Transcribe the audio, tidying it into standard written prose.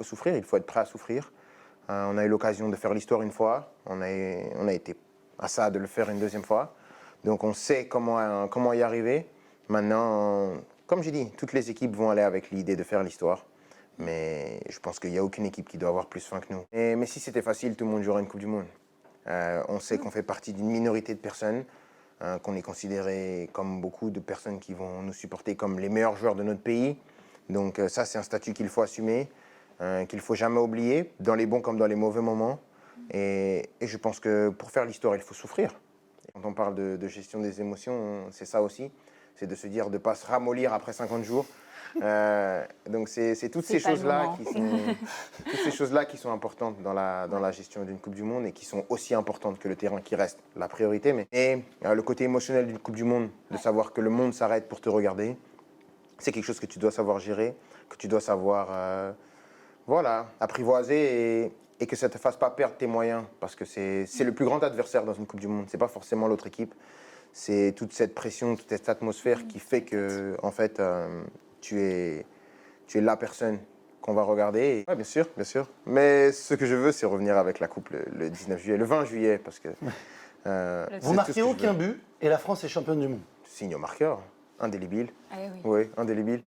faut souffrir, il faut être prêt à souffrir. On a eu l'occasion de faire l'histoire une fois, on a été à ça de le faire une deuxième fois. Donc on sait comment y arriver. Maintenant, comme j'ai dit, toutes les équipes vont aller avec l'idée de faire l'histoire. Mais je pense qu'il n'y a aucune équipe qui doit avoir plus faim que nous. Mais si c'était facile, tout le monde jouerait une Coupe du Monde. On sait qu'on fait partie d'une minorité de personnes, qu'on est considéré comme beaucoup de personnes qui vont nous supporter comme les meilleurs joueurs de notre pays. Donc ça, c'est un statut qu'il faut assumer, qu'il ne faut jamais oublier, dans les bons comme dans les mauvais moments. Et je pense que pour faire l'histoire, il faut souffrir. Quand on parle de gestion des émotions, c'est ça aussi. C'est de se dire de ne pas se ramollir après 50 jours. Donc c'est toutes ces choses-là qui sont importantes dans la gestion d'une Coupe du Monde et qui sont aussi importantes que le terrain qui reste la priorité. Et le côté émotionnel d'une Coupe du Monde, de savoir que le monde s'arrête pour te regarder, c'est quelque chose que tu dois savoir gérer, que tu dois savoir apprivoiser et que ça ne te fasse pas perdre tes moyens parce que c'est le plus grand adversaire dans une Coupe du Monde. Ce n'est pas forcément l'autre équipe. C'est toute cette pression, toute cette atmosphère qui fait que, en fait, tu es la personne qu'on va regarder. Oui, bien sûr, bien sûr. Mais ce que je veux, c'est revenir avec la Coupe le 19 juillet, le 20 juillet, parce que... vous marquez aucun but et la France est championne du monde. Signe au marqueur, indélébile. Ah oui. Oui, indélébile.